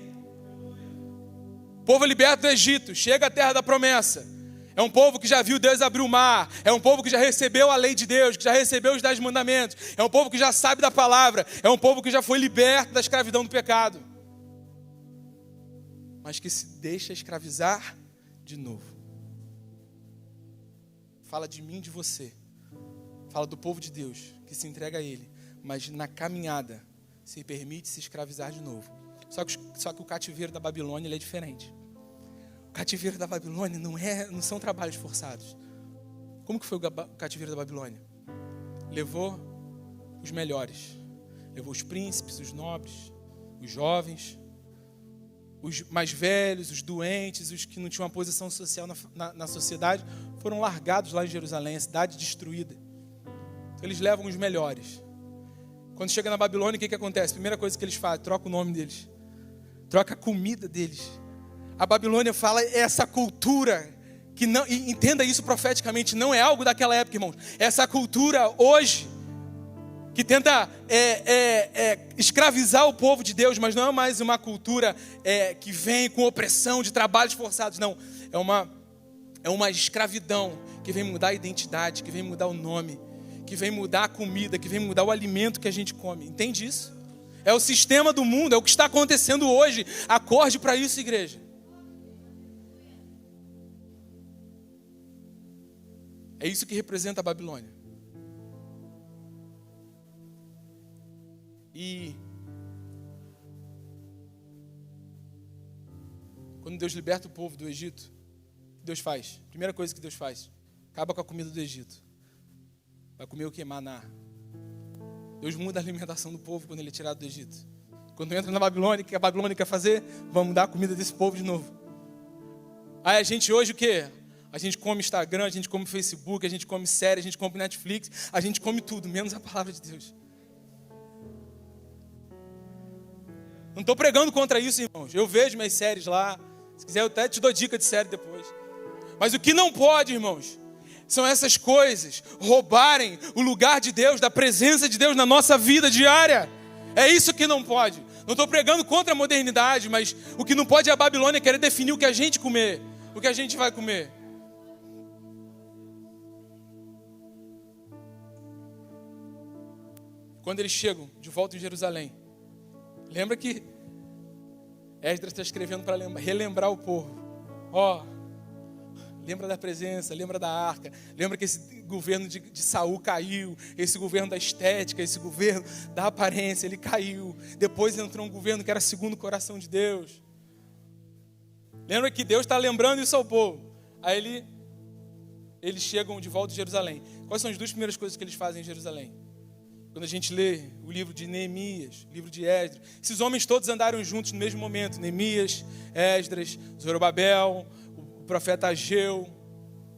S1: O povo liberto do Egito, chega à terra da promessa. É um povo que já viu Deus abrir o mar. É um povo que já recebeu a lei de Deus, que já recebeu os 10 mandamentos. É um povo que já sabe da palavra. É um povo que já foi liberto da escravidão do pecado. Mas que se deixa escravizar de novo. Fala de mim, de você. Fala do povo de Deus, que se entrega a Ele. Mas na caminhada, se permite se escravizar de novo. Só que o cativeiro da Babilônia ele é diferente. O cativeiro da Babilônia não são trabalhos forçados. Como que foi o cativeiro da Babilônia? Levou os melhores. Levou os príncipes, os nobres, os jovens. os mais velhos, os doentes, os que não tinham uma posição social na sociedade, foram largados lá em Jerusalém, a cidade destruída. Então, eles levam os melhores. Quando chega na Babilônia, o que acontece? A primeira coisa que eles fazem, troca o nome deles. Troca a comida deles. A Babilônia fala essa cultura, que não, e entenda isso profeticamente, não é algo daquela época, irmãos. Essa cultura hoje, que tenta escravizar o povo de Deus, mas não é mais uma cultura que vem com opressão de trabalhos forçados, não. É uma escravidão que vem mudar a identidade, que vem mudar o nome, que vem mudar a comida, que vem mudar o alimento que a gente come. Entende isso? É o sistema do mundo, é o que está acontecendo hoje. Acorde para isso, igreja. É isso que representa a Babilônia. E quando Deus liberta o povo do Egito, o que Deus faz? Primeira coisa que Deus faz, acaba com a comida do Egito. Vai comer o que? Maná. Deus muda a alimentação do povo quando ele é tirado do Egito. Quando entra na Babilônia, o que a Babilônia quer fazer? Vamos dar a comida desse povo de novo. Aí a gente hoje o quê? A gente come Instagram, a gente come Facebook, a gente come série, a gente come Netflix, a gente come tudo, menos a palavra de Deus. Não estou pregando contra isso, irmãos. Eu vejo minhas séries lá. Se quiser, eu até te dou dica de série depois. Mas o que não pode, irmãos, são essas coisas roubarem o lugar de Deus, da presença de Deus na nossa vida diária. É isso que não pode. Não estou pregando contra a modernidade, mas o que não pode é a Babilônia querer definir o que a gente comer, o que a gente vai comer. Quando eles chegam de volta em Jerusalém, lembra que Esdras está escrevendo para relembrar o povo. Lembra da presença, lembra da arca, lembra que esse governo de Saul caiu, esse governo da estética, esse governo da aparência, ele caiu. Depois entrou um governo que era segundo o coração de Deus. Lembra que Deus está lembrando isso ao povo. Aí eles chegam de volta em Jerusalém. Quais são as duas primeiras coisas que eles fazem em Jerusalém? Quando a gente lê o livro de Neemias, o livro de Esdras, esses homens todos andaram juntos no mesmo momento. Neemias, Esdras, Zorobabel, o profeta Ageu,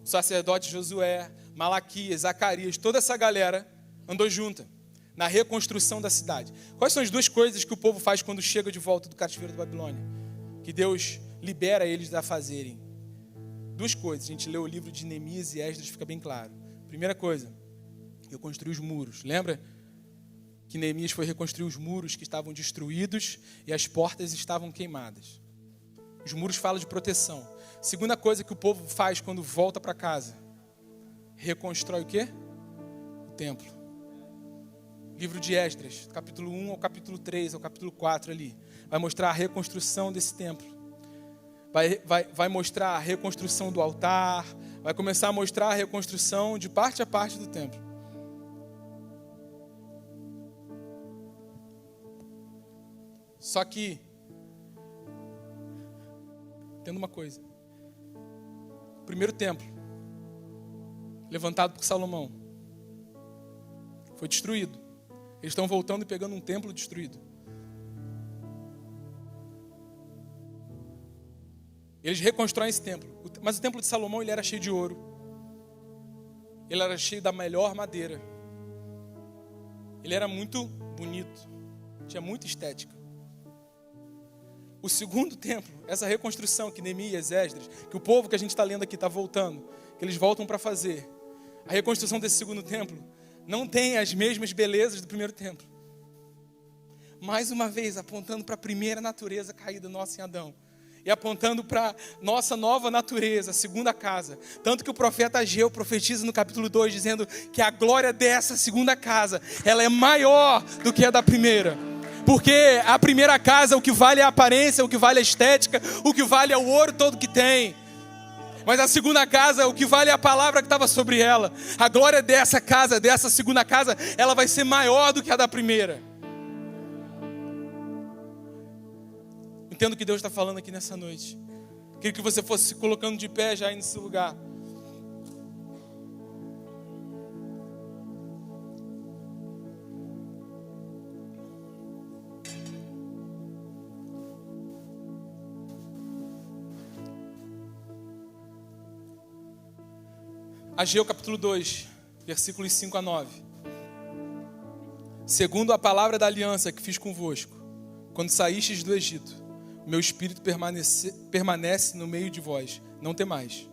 S1: o sacerdote Josué, Malaquias, Zacarias, toda essa galera andou junta na reconstrução da cidade. Quais são as duas coisas que o povo faz quando chega de volta do cativeiro da Babilônia? Que Deus libera eles a fazerem. Duas coisas, a gente lê o livro de Neemias e Esdras, fica bem claro. Primeira coisa, reconstruir os muros. Lembra que Neemias foi reconstruir os muros que estavam destruídos e as portas estavam queimadas. Os muros falam de proteção. Segunda coisa que o povo faz quando volta para casa, reconstrói o quê? O templo. Livro de Esdras, capítulo 1 ao capítulo 3, ao capítulo 4 ali, vai mostrar a reconstrução desse templo. Vai mostrar a reconstrução do altar, vai começar a mostrar a reconstrução de parte a parte do templo. Só que, tendo uma coisa, o primeiro templo, levantado por Salomão, foi destruído. Eles estão voltando e pegando um templo destruído. Eles reconstroem esse templo. Mas o templo de Salomão, ele era cheio de ouro. Ele era cheio da melhor madeira. Ele era muito bonito. Tinha muita estética. O segundo templo, essa reconstrução que Neemias, Esdras, que o povo que a gente está lendo aqui está voltando, que eles voltam para fazer. A reconstrução desse segundo templo não tem as mesmas belezas do primeiro templo. Mais uma vez, apontando para a primeira natureza caída nossa em Adão. E apontando para nossa nova natureza, a segunda casa. Tanto que o profeta Ageu profetiza no capítulo 2, dizendo que a glória dessa segunda casa, ela é maior do que a da primeira. Porque a primeira casa, o que vale é a aparência, o que vale é a estética, o que vale é o ouro todo que tem. Mas a segunda casa, o que vale é a palavra que estava sobre ela. A glória dessa casa, dessa segunda casa, ela vai ser maior do que a da primeira. Entendo o que Deus está falando aqui nessa noite. Queria que você fosse se colocando de pé já aí nesse lugar. Ageu capítulo 2, versículos 5 a 9. Segundo a palavra da aliança que fiz convosco, quando saístes do Egito, meu espírito permanece no meio de vós, não temais.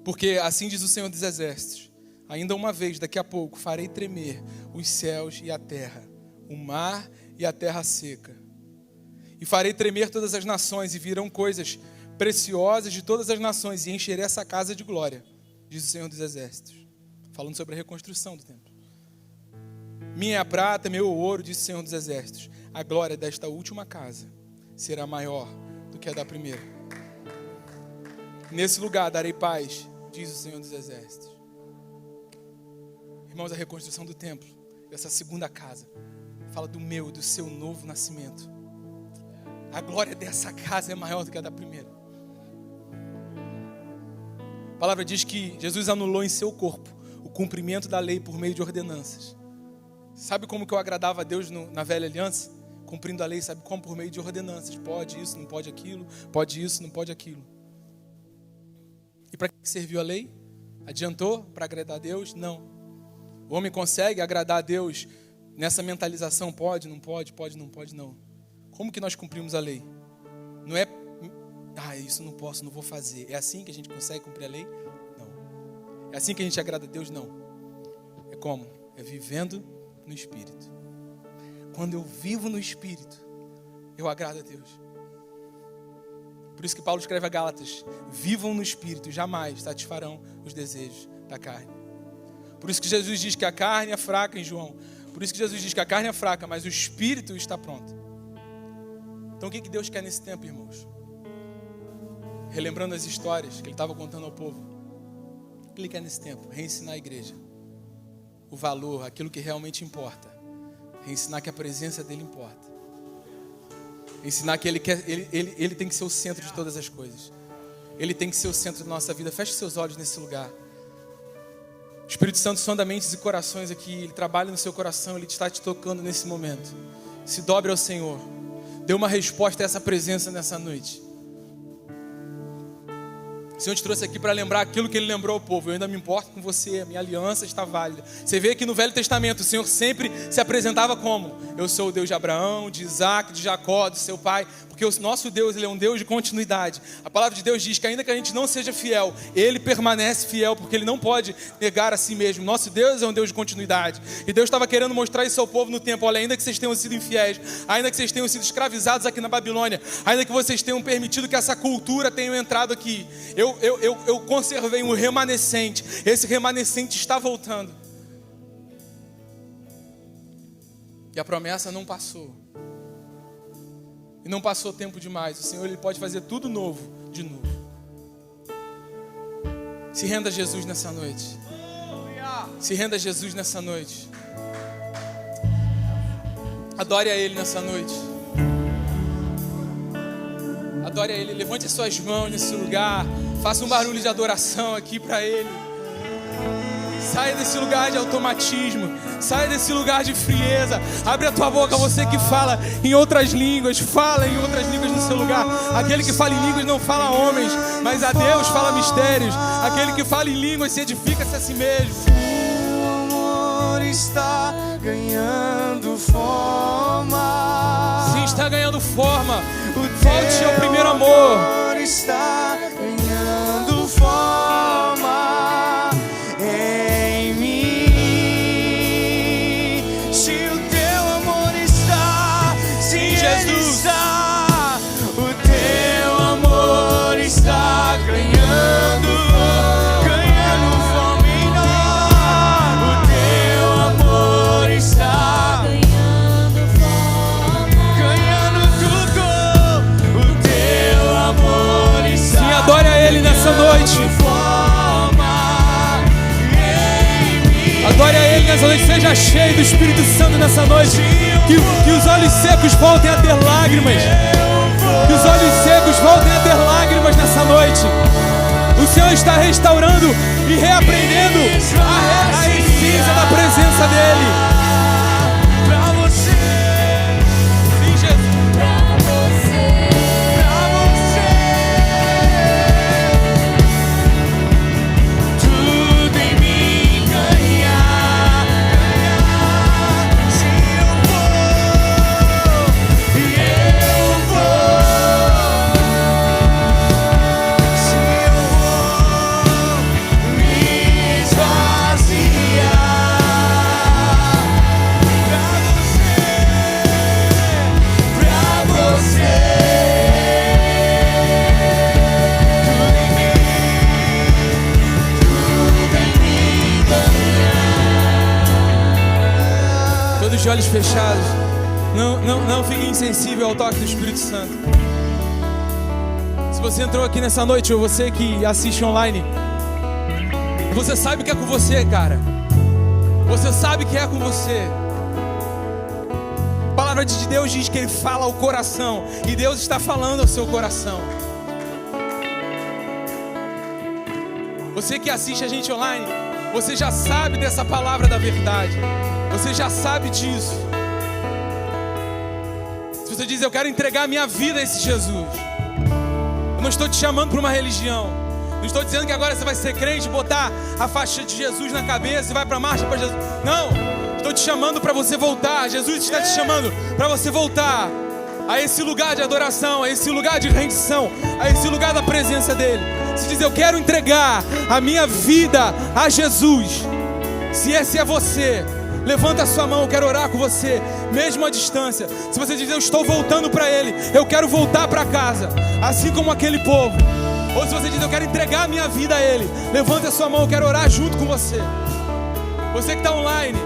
S1: Porque assim diz o Senhor dos Exércitos, ainda uma vez, daqui a pouco, farei tremer os céus e a terra, o mar e a terra seca. E farei tremer todas as nações, e virão coisas preciosas de todas as nações, e encherei essa casa de glória, diz o Senhor dos Exércitos. Falando sobre a reconstrução do templo. Minha é a prata, meu é o ouro, diz o Senhor dos Exércitos. A glória desta última casa será maior do que a da primeira. Nesse lugar darei paz, diz o Senhor dos Exércitos. Irmãos, a reconstrução do templo, essa segunda casa, fala do meu, do seu novo nascimento. A glória dessa casa é maior do que a da primeira. A palavra diz que Jesus anulou em seu corpo o cumprimento da lei por meio de ordenanças. Sabe como que eu agradava a Deus na velha aliança? Cumprindo a lei, sabe como? Por meio de ordenanças. Pode isso, não pode aquilo. Pode isso, não pode aquilo. E para que serviu a lei? Adiantou para agradar a Deus? Não. O homem consegue agradar a Deus nessa mentalização? Pode, não pode, pode, não pode, não. Como que nós cumprimos a lei? Não é, isso não posso, não vou fazer. É assim que a gente consegue cumprir a lei? Não. É assim que a gente agrada a Deus? Não. É como? É vivendo no Espírito. Quando eu vivo no Espírito, eu agrado a Deus. Por isso que Paulo escreve a Gálatas: vivam no Espírito e jamais satisfarão os desejos da carne. Por isso que Jesus diz que a carne é fraca em João. Por isso que Jesus diz que a carne é fraca, mas o Espírito está pronto. Então o que Deus quer nesse tempo, irmãos? Relembrando as histórias que ele estava contando ao povo. O que ele quer nesse tempo? Reensinar a igreja. O valor, aquilo que realmente importa. Ensinar que a presença dele importa. Ensinar que ele tem que ser o centro de todas as coisas. Ele tem que ser o centro da nossa vida. Feche seus olhos nesse lugar. O Espírito Santo sonda mentes e corações aqui. Ele trabalha no seu coração. Ele está te tocando nesse momento. Se dobre ao Senhor. Dê uma resposta a essa presença nessa noite. O Senhor te trouxe aqui para lembrar aquilo que Ele lembrou ao povo. Eu ainda me importo com você, a minha aliança está válida. Você vê que no Velho Testamento o Senhor sempre se apresentava como: eu sou o Deus de Abraão, de Isaac, de Jacó, do seu pai. Porque o nosso Deus, Ele é um Deus de continuidade. A palavra de Deus diz que ainda que a gente não seja fiel, Ele permanece fiel, porque Ele não pode negar a si mesmo. Nosso Deus é um Deus de continuidade. E Deus estava querendo mostrar isso ao povo no tempo. Olha, ainda que vocês tenham sido infiéis, ainda que vocês tenham sido escravizados aqui na Babilônia, ainda que vocês tenham permitido que essa cultura tenha entrado aqui, eu conservei um remanescente. Esse remanescente está voltando. E a promessa não passou. E não passou tempo demais. O Senhor, Ele pode fazer tudo novo, de novo. Se renda a Jesus nessa noite. Se renda a Jesus nessa noite. Adore a Ele nessa noite. Adore a Ele. Levante as suas mãos nesse lugar. Faça um barulho de adoração aqui para Ele. Saia desse lugar de automatismo. Saia desse lugar de frieza. Abre a tua boca, você que fala em outras línguas. Fala em outras línguas no seu lugar. Aquele que fala em línguas não fala a homens, mas a Deus fala mistérios. Aquele que fala em línguas se edifica-se a si mesmo.
S2: O amor está ganhando forma.
S1: Sim, está ganhando forma. Volte ao primeiro amor.
S2: O amor está ganhando forma em mim. Se o teu amor está, se
S1: Jesus
S2: está, o teu amor está ganhando forma em nós. O teu amor está ganhando tudo. O teu amor está.
S1: Sim, adore a Ele nessa noite. Adore a Ele nessa noite. Seja cheio do Espírito Santo nessa noite. Que os olhos secos voltem a ter lágrimas. Que os olhos secos voltem a ter lágrimas nessa noite. O Senhor está restaurando e reaprendendo a essência da presença dEle.
S2: Pra você,
S1: Sim, Jesus.
S2: pra você.
S1: de olhos fechados. Não fique insensível ao toque do Espírito Santo. Se você entrou aqui nessa noite, ou você que assiste online, você sabe que é com você, cara. Você sabe que é com você. A palavra de Deus diz que Ele fala ao coração, e Deus está falando ao seu coração. Você que assiste a gente online, você já sabe dessa palavra da verdade. Você já sabe disso. Se você diz, eu quero entregar a minha vida a esse Jesus, eu não estou te chamando para uma religião. Não estou dizendo que agora você vai ser crente, botar a faixa de Jesus na cabeça e vai para a marcha para Jesus. Não, estou te chamando para você voltar. Jesus está te chamando para você voltar a esse lugar de adoração, a esse lugar de rendição, a esse lugar da presença dEle. Se diz, eu quero entregar a minha vida a Jesus. Se esse é você, levanta a sua mão, eu quero orar com você, mesmo à distância. Se você diz, eu estou voltando para Ele, eu quero voltar para casa, assim como aquele povo. Ou se você diz, eu quero entregar a minha vida a Ele, levanta a sua mão, eu quero orar junto com você. Você que está online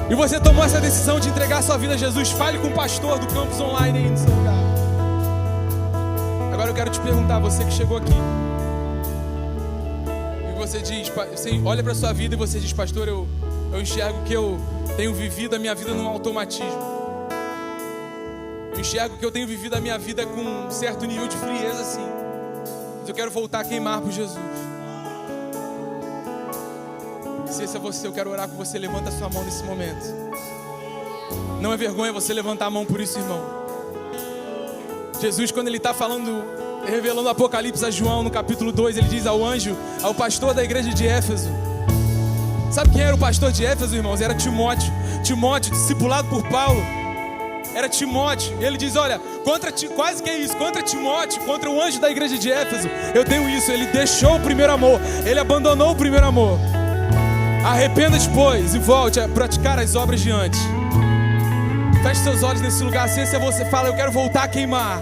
S1: e você tomou essa decisão de entregar a sua vida a Jesus, fale com o pastor do campus online aí no seu lugar. Agora eu quero te perguntar, você que chegou aqui, e você diz, você olha para a sua vida e você diz, pastor, eu enxergo que eu tenho vivido a minha vida num automatismo. Eu enxergo que eu tenho vivido a minha vida com um certo nível de frieza, sim. Mas eu quero voltar a queimar por Jesus. Se esse é você, eu quero orar com você. Levanta a sua mão nesse momento. Não é vergonha você levantar a mão por isso, irmão. Jesus, quando Ele está falando, revelando o Apocalipse a João, no capítulo 2, Ele diz ao anjo, ao pastor da igreja de Éfeso. Sabe quem era o pastor de Éfeso, irmãos? Era Timóteo. Timóteo, discipulado por Paulo. Era Timóteo. Ele diz, olha, quase que é isso, contra Timóteo, contra o anjo da igreja de Éfeso, eu tenho isso. Ele deixou o primeiro amor, ele abandonou o primeiro amor. Arrependa-te, pois, e volte a praticar as obras de antes. Feche seus olhos nesse lugar. Se esse é você, fala, eu quero voltar a queimar.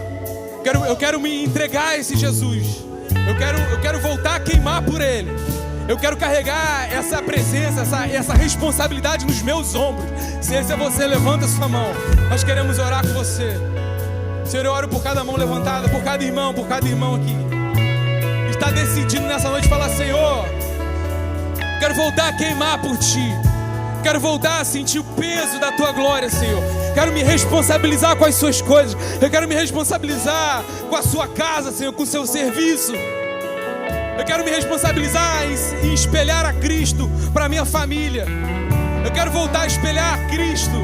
S1: Eu quero me entregar a esse Jesus. Eu quero voltar a queimar por Ele. Eu quero carregar essa presença, essa responsabilidade nos meus ombros. Se esse é você, levanta a sua mão. Nós queremos orar com você. Senhor, eu oro por cada mão levantada, por cada irmão aqui. Está decidindo nessa noite falar, Senhor, quero voltar a queimar por Ti. Quero voltar a sentir o peso da Tua glória, Senhor. Quero me responsabilizar com as Suas coisas. Eu quero me responsabilizar com a Sua casa, Senhor, com o Seu serviço. Eu quero me responsabilizar em espelhar a Cristo para a minha família. Eu quero voltar a espelhar a Cristo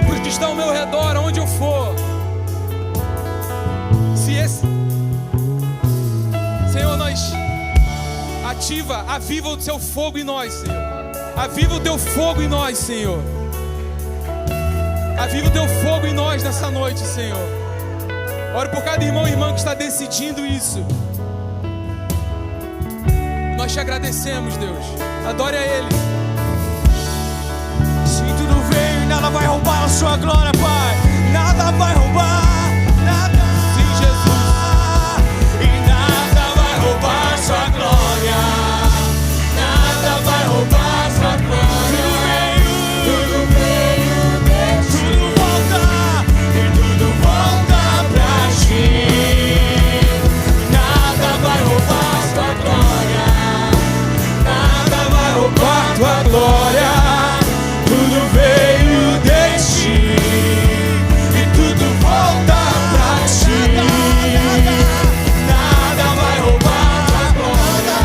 S1: para os que estão ao meu redor, aonde eu for. Senhor, nós aviva o Seu fogo em nós, Senhor. Aviva o Teu fogo em nós, Senhor. Aviva o Teu fogo em nós nessa noite, Senhor. Oro por cada irmão e irmã que está decidindo isso. Nós Te agradecemos, Deus. Adore a Ele.
S2: Se tudo veio e nada vai roubar a Sua glória, Pai. Nada vai roubar, nada.
S1: Sim, Jesus.
S2: E nada vai roubar a Sua glória. Nada vai roubar a Sua glória. Tudo veio, tudo volta. E tudo volta pra Ti. Nada vai roubar a Sua glória. Nada vai roubar a Tua glória. Tudo veio de Ti e tudo volta pra Ti. Nada vai roubar Tua glória.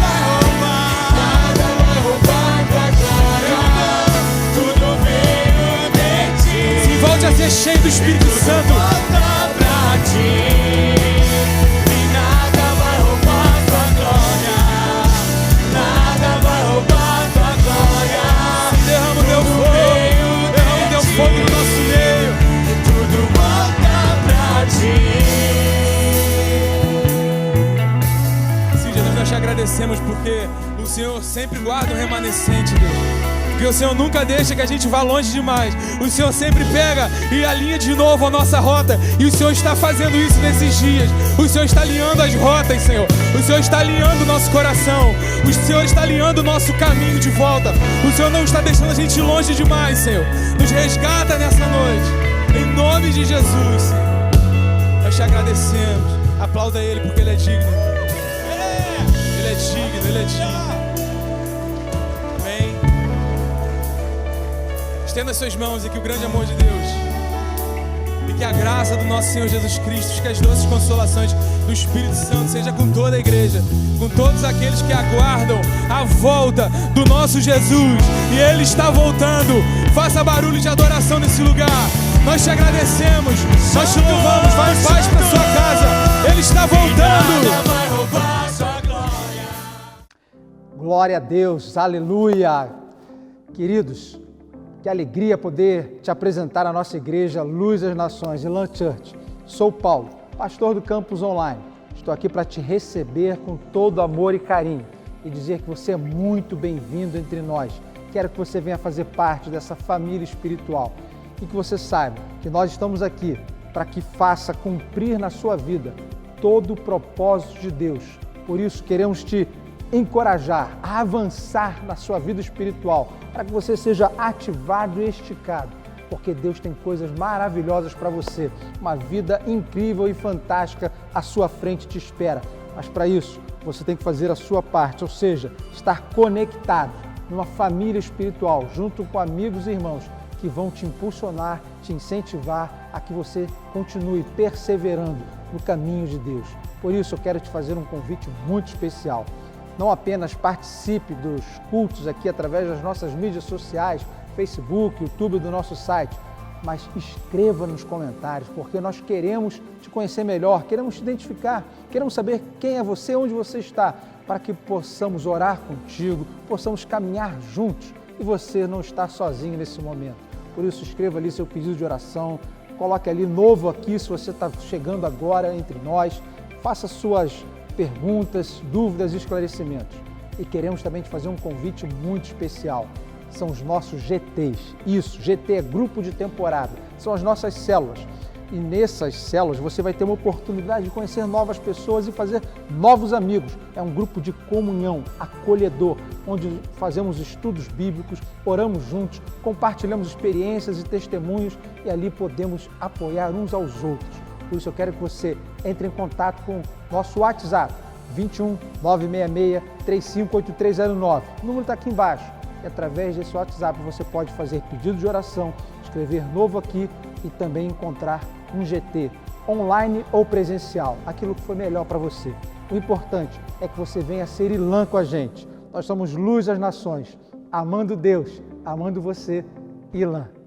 S2: Nada vai roubar Tua glória. Tudo veio de Ti.
S1: Sim, volte a ser cheio do Espírito Santo.
S2: Volta pra Ti. E nada vai roubar Tua glória. Nada vai roubar Tua glória.
S1: Derrama o Teu fogo. Derrama o Teu fogo no nosso meio.
S2: E tudo volta pra Ti.
S1: Sim, Jesus, nós Te agradecemos porque o Senhor sempre guarda um remanescente, Deus. Porque o Senhor nunca deixa que a gente vá longe demais. O Senhor sempre pega e alinha de novo a nossa rota. E o Senhor está fazendo isso nesses dias. O Senhor está alinhando as rotas, Senhor. O Senhor está alinhando o nosso coração. O Senhor está alinhando o nosso caminho de volta. O Senhor não está deixando a gente ir longe demais, Senhor. Nos resgata nessa noite. Em nome de Jesus, Senhor. Nós te agradecemos. Aplauda Ele porque Ele é digno. Ele é digno, Ele é digno. Estenda as suas mãos e que o grande amor de Deus e que a graça do nosso Senhor Jesus Cristo, que as doces consolações do Espírito Santo seja com toda a igreja, com todos aqueles que aguardam a volta do nosso Jesus. E Ele está voltando. Faça barulho de adoração nesse lugar. Nós te agradecemos, nós te louvamos. Vai em paz para sua casa. Ele está voltando.
S3: Glória a Deus, aleluia. Queridos, que alegria poder te apresentar a nossa igreja Luz das Nações, Elan Church. Sou Paulo, pastor do Campus Online. Estou aqui para te receber com todo amor e carinho e dizer que você é muito bem-vindo entre nós. Quero que você venha fazer parte dessa família espiritual e que você saiba que nós estamos aqui para que faça cumprir na sua vida todo o propósito de Deus. Por isso, queremos te encorajar a avançar na sua vida espiritual, para que você seja ativado e esticado, porque Deus tem coisas maravilhosas para você, uma vida incrível e fantástica à sua frente te espera. Mas para isso, você tem que fazer a sua parte, ou seja, estar conectado numa família espiritual, junto com amigos e irmãos que vão te impulsionar, te incentivar a que você continue perseverando no caminho de Deus. Por isso, eu quero te fazer um convite muito especial. Não apenas participe dos cultos aqui através das nossas mídias sociais, Facebook, YouTube, do nosso site, mas escreva nos comentários, porque nós queremos te conhecer melhor, queremos te identificar, queremos saber quem é você, onde você está, para que possamos orar contigo, possamos caminhar juntos e você não está sozinho nesse momento. Por isso, escreva ali seu pedido de oração, coloque ali novo aqui se você está chegando agora entre nós, faça suas perguntas, dúvidas e esclarecimentos. E queremos também te fazer um convite muito especial. São os nossos GTs. Isso, GT é grupo de temporada. São as nossas células. E nessas células você vai ter uma oportunidade de conhecer novas pessoas e fazer novos amigos. É um grupo de comunhão, acolhedor, onde fazemos estudos bíblicos, oramos juntos, compartilhamos experiências e testemunhos e ali podemos apoiar uns aos outros. Por isso eu quero que você entre em contato com o nosso WhatsApp, 21 966 358309. O número está aqui embaixo. E através desse WhatsApp você pode fazer pedido de oração, escrever novo aqui e também encontrar um GT, online ou presencial, aquilo que foi melhor para você. O importante é que você venha ser Elan com a gente. Nós somos Luz das Nações, amando Deus, amando você, Elan.